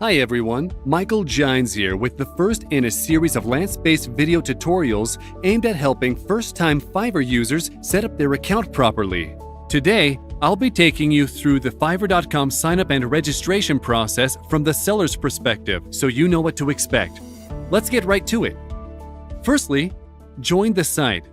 Hi everyone, Michael Gines here with the first in a series of LanceBase video tutorials aimed at helping first-time Fiverr users set up their account properly. Today, I'll be taking you through the Fiverr.com sign-up and registration process from the seller's perspective so you know what to expect. Let's get right to it. Firstly, join the site.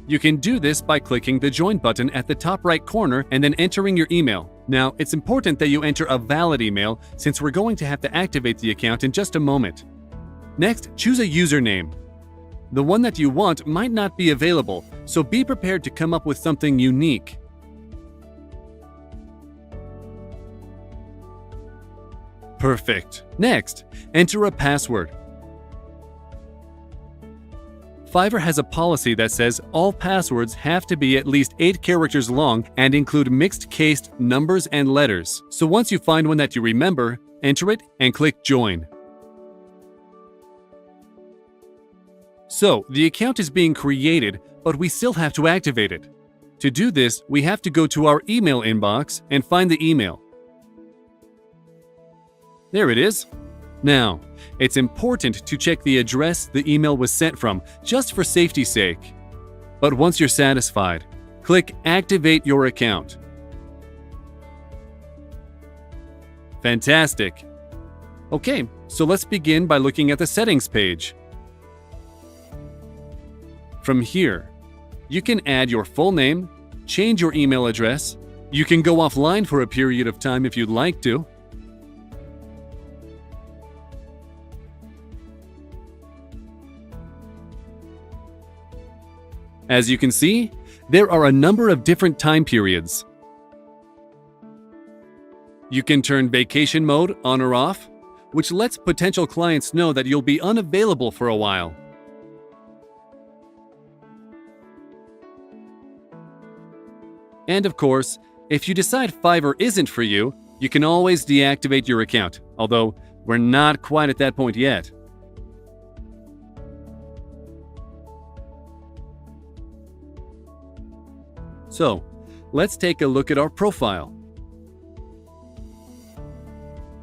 You can do this by clicking the Join button at the top right corner and then entering your email. Now, it's important that you enter a valid email since we're going to have to activate the account in just a moment. Next, choose a username. The one that you want might not be available, so be prepared to come up with something unique. Perfect. Next, enter a password. Fiverr has a policy that says all passwords have to be at least 8 characters long and include mixed-cased numbers and letters. So once you find one that you remember, enter it and click Join. So the account is being created, but we still have to activate it. To do this, we have to go to our email inbox and find the email. There it is. Now, it's important to check the address the email was sent from, just for safety's sake. But once you're satisfied, click Activate Your Account. Fantastic! Okay, so let's begin by looking at the settings page. From here, you can add your full name, change your email address, you can go offline for a period of time if you'd like to, as you can see, there are a number of different time periods. You can turn vacation mode on or off, which lets potential clients know that you'll be unavailable for a while. And of course, if you decide Fiverr isn't for you, you can always deactivate your account, although we're not quite at that point yet. So, let's take a look at our profile.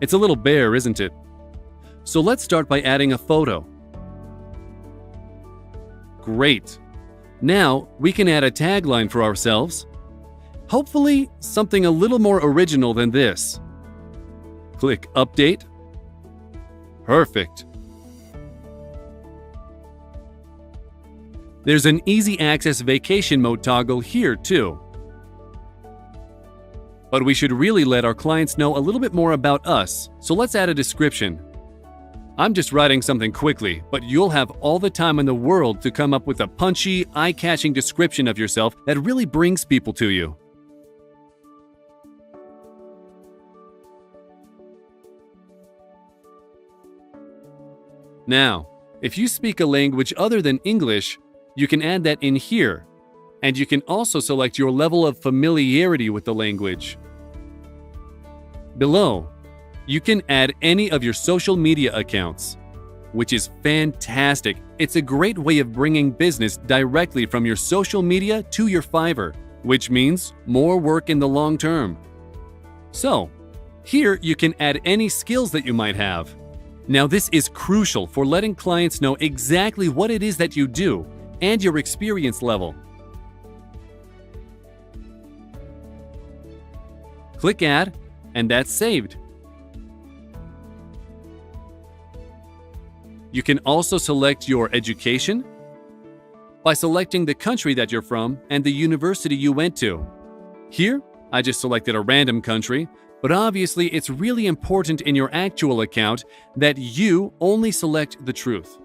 It's a little bare, isn't it? So let's start by adding a photo. Great! Now, we can add a tagline for ourselves. Hopefully, something a little more original than this. Click Update. Perfect! There's an easy access vacation mode toggle here too. But we should really let our clients know a little bit more about us, so let's add a description. I'm just writing something quickly, but you'll have all the time in the world to come up with a punchy, eye-catching description of yourself that really brings people to you. Now, if you speak a language other than English, you can add that in here, and you can also select your level of familiarity with the language. Below, you can add any of your social media accounts, which is fantastic. It's a great way of bringing business directly from your social media to your Fiverr, which means more work in the long term. So, here you can add any skills that you might have. Now, this is crucial for letting clients know exactly what it is that you do and your experience level. Click Add, and that's saved. You can also select your education by selecting the country that you're from and the university you went to. Here, I just selected a random country, but obviously it's really important in your actual account that you only select the truth.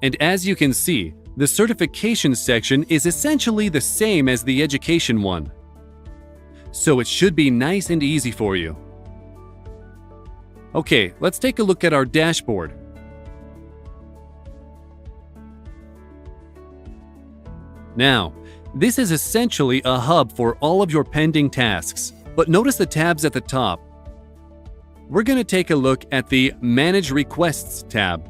And as you can see, the certification section is essentially the same as the education one. So it should be nice and easy for you. Okay, let's take a look at our dashboard. Now, this is essentially a hub for all of your pending tasks, but notice the tabs at the top. we're going to take a look at the Manage Requests tab.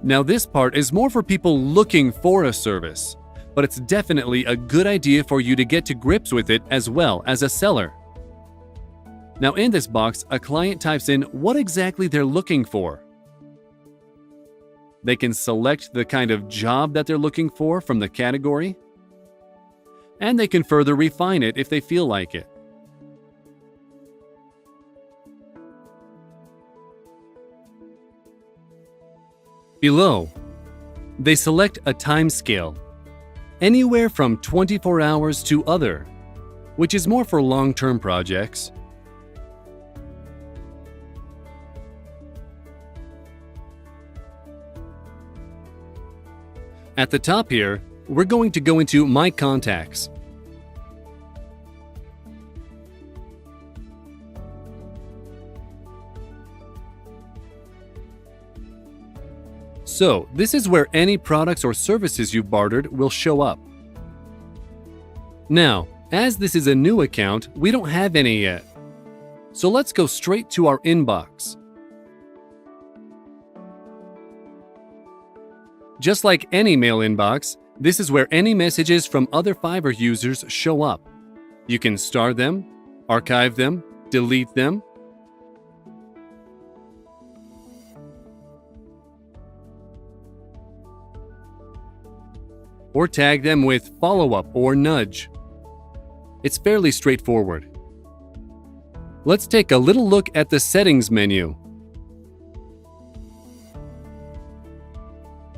Now this part is more for people looking for a service, but it's definitely a good idea for you to get to grips with it as well as a seller. Now in this box, a client types in what exactly they're looking for. They can select the kind of job that they're looking for from the category, and they can further refine it if they feel like it. Below, they select a time scale, anywhere from 24 hours to other, which is more for long-term projects. At the top here, we're going to go into My Contacts. So, this is where any products or services you've bartered will show up. Now, as this is a new account, we don't have any yet. So let's go straight to our inbox. Just like any mail inbox, this is where any messages from other Fiverr users show up. You can star them, archive them, delete them, or tag them with follow-up or nudge. It's fairly straightforward. Let's take a little look at the settings menu.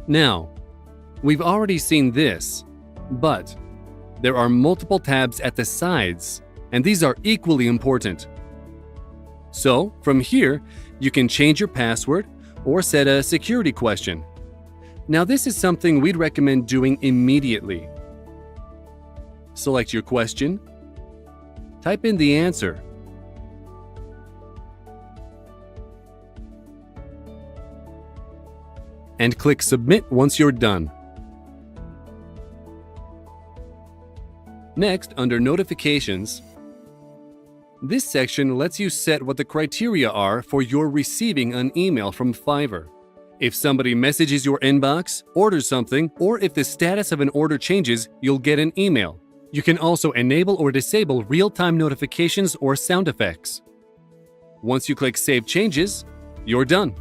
Now, we've already seen this, but there are multiple tabs at the sides, and these are equally important. So, from here, you can change your password or set a security question. Now, this is something we'd recommend doing immediately. Select your question, type in the answer, and click Submit once you're done. Next, under Notifications, this section lets you set what the criteria are for your receiving an email from Fiverr. If somebody messages your inbox, orders something, or if the status of an order changes, you'll get an email. You can also enable or disable real-time notifications or sound effects. Once you click Save Changes, you're done.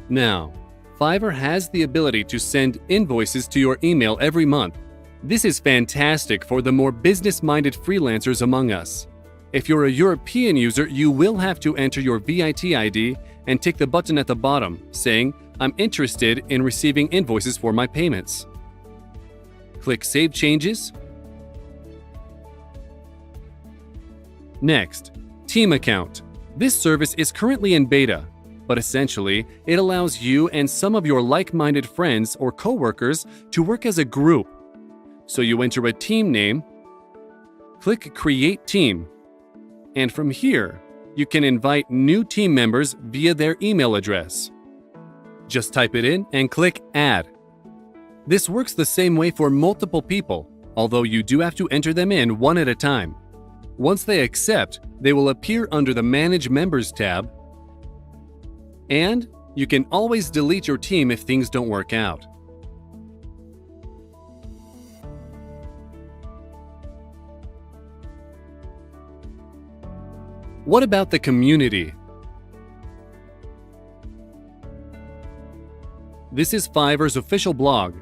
Now, Fiverr has the ability to send invoices to your email every month. This is fantastic for the more business-minded freelancers among us. If you're a European user, you will have to enter your VIT ID and tick the button at the bottom saying, "I'm interested in receiving invoices for my payments." Click Save Changes. Next, Team Account. This service is currently in beta, but essentially, it allows you and some of your like-minded friends or coworkers to work as a group. So you enter a team name, click Create Team, and from here, you can invite new team members via their email address. Just type it in and click Add. This works the same way for multiple people, although you do have to enter them in one at a time. Once they accept, they will appear under the Manage Members tab, and you can always delete your team if things don't work out. What about the community? This is Fiverr's official blog.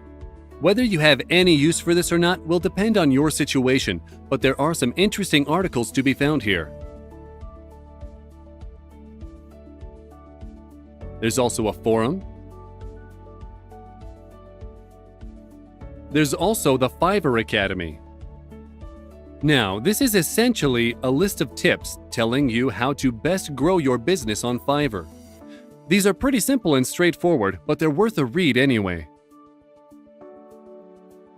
Whether you have any use for this or not will depend on your situation, but there are some interesting articles to be found here. There's also a forum. There's also the Fiverr Academy. Now, this is essentially a list of tips telling you how to best grow your business on Fiverr. These are pretty simple and straightforward, but they're worth a read anyway.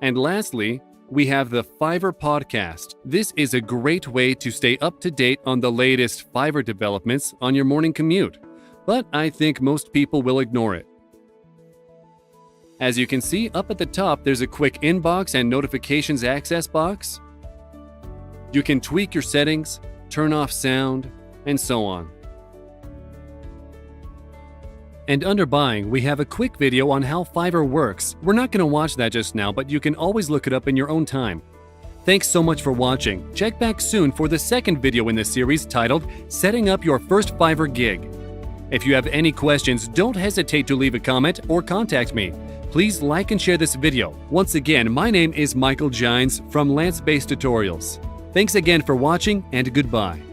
And lastly, we have the Fiverr Podcast. This is a great way to stay up to date on the latest Fiverr developments on your morning commute, but I think most people will ignore it. As you can see, up at the top, there's a quick inbox and notifications access box. You can tweak your settings, turn off sound, and so on. And under buying, we have a quick video on how Fiverr works. We're not going to watch that just now, but you can always look it up in your own time. Thanks so much for watching. Check back soon for the second video in this series titled Setting Up Your First Fiverr Gig. If you have any questions, don't hesitate to leave a comment or contact me. Please like and share this video. Once again, my name is Michael Gines from LanceBase Tutorials. Thanks again for watching, and goodbye.